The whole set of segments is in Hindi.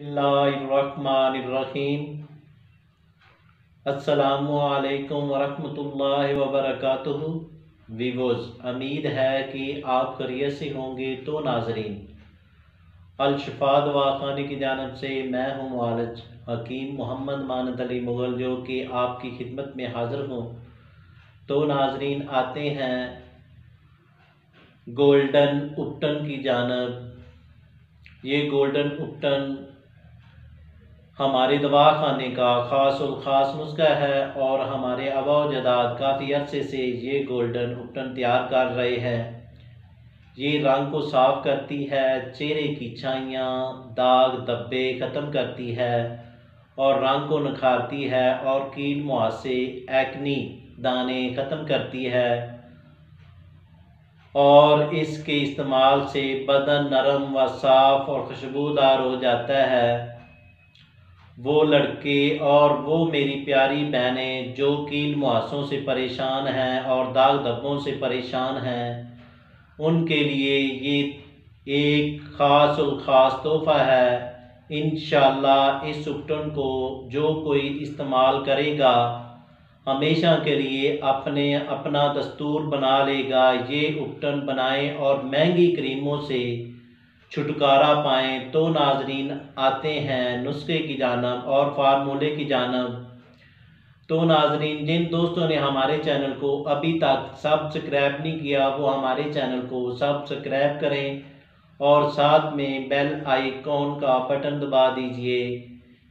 बिस्मिल्लाहिर्रहमानिर्रहीम। अस्सलामुअलैकुम वरहमतुल्लाहि वबरकातुहू। वीवोज़, उम्मीद है कि आप खैरियत से होंगे। तो नाजरीन, अल-शिफा दवाखाने की जानिब से मैं हूँ मुआलिज हकीम मोहम्मद मानद अली मुग़ल, जो कि आपकी खिदमत में हाज़िर हूँ। तो नाजरीन, आते हैं गोल्डन उपटन की जानिब। ये गोल्डन उपटन हमारे दवाखाने का ख़ास नुस्खा है और हमारे आबा व अजदाद काफ़ी अरसे से ये गोल्डन उपटन तैयार कर रहे हैं। ये रंग को साफ़ करती है, चेहरे की छाइयाँ, दाग धब्बे ख़त्म करती है और रंग को निखारती है और कील मुहासे, एक्नी, दाने ख़त्म करती है। और इसके इस्तेमाल से बदन नरम व साफ़ और खुशबूदार हो जाता है। वो लड़के और वो मेरी प्यारी बहनें जो कील मुहासों से परेशान हैं और दाग धब्बों से परेशान हैं, उनके लिए ये एक ख़ास तोहफ़ा है। इंशाअल्लाह इस उपटन को जो कोई इस्तेमाल करेगा हमेशा के लिए अपना दस्तूर बना लेगा। ये उपटन बनाएं और महंगी क्रीमों से छुटकारा पाएँ। तो नाजरीन, आते हैं नुस्खे की जानिब और फार्मूले की जानिब। तो नाजरीन, जिन दोस्तों ने हमारे चैनल को अभी तक सब्सक्राइब नहीं किया, वो हमारे चैनल को सब्सक्राइब करें और साथ में बेल आइकॉन का बटन दबा दीजिए,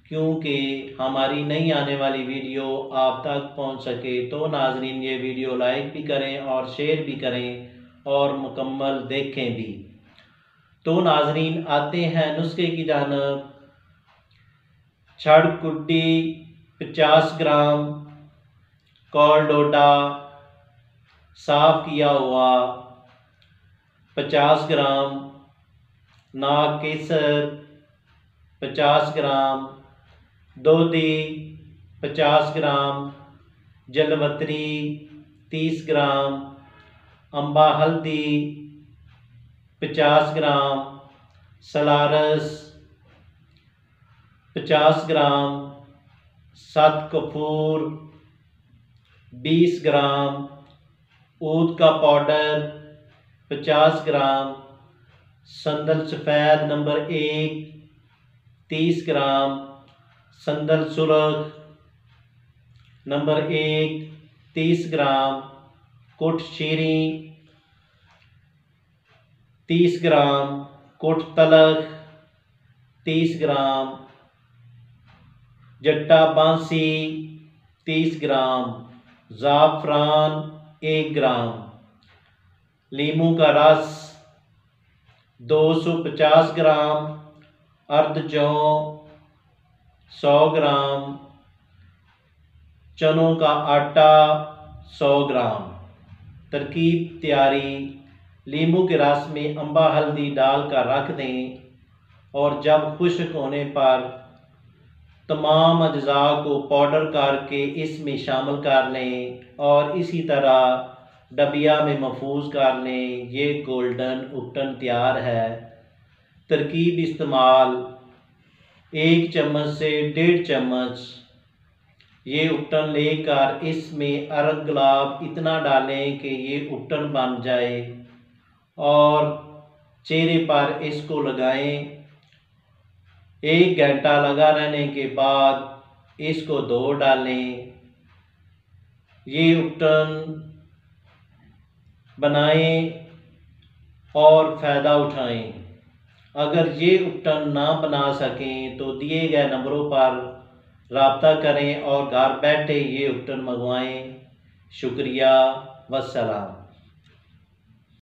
क्योंकि हमारी नई आने वाली वीडियो आप तक पहुंच सके। तो नाजरीन, ये वीडियो लाइक भी करें और शेयर भी करें और मुकम्मल देखें भी। तो नाजरीन, आते हैं नुस्खे की जानिब। छड़ कुट्टी 50 ग्राम, कॉल डोडा साफ़ किया हुआ 50 ग्राम, नाग केसर 50 ग्राम, दूधी 50 ग्राम, जलवतरी 30 ग्राम, अम्बा हल्दी 50 ग्राम, सलारस 50 ग्राम, सत कपूर 20 ग्राम, ऊद का पाउडर 50 ग्राम, संदल सफ़ेद नंबर 1 30 ग्राम, संदल सुरख नंबर 1 30 ग्राम, कुट शीरी 30 ग्राम, कुट तलख 30 ग्राम, जट्टा बांसी 30 ग्राम, ज़ाफ़रान 1 ग्राम, लीमू का रस 250 ग्राम, अर्ध जौ 100 ग्राम, चनों का आटा 100 ग्राम। तरकीब तैयारी: लीमू के रस में अम्बा हल्दी डालकर रख दें और जब खुश्क होने पर तमाम अज्जा को पाउडर करके इसमें शामिल कर लें और इसी तरह डबिया में महफूज कर लें। ये गोल्डन उपटन तैयार है। तरकीब इस्तेमाल: 1 चम्मच से 1.5 चम्मच ये उपटन लेकर इसमें अरग गुलाब इतना डालें कि ये उपटन बन जाए और चेहरे पर इसको लगाएं। 1 घंटा लगा रहने के बाद इसको धो डालें। ये उपटन बनाएं और फ़ायदा उठाएं। अगर ये उपटन ना बना सकें तो दिए गए नंबरों पर राब्ता करें और घर बैठे ये उपटन मंगवाएं। शुक्रिया, वस्सलाम।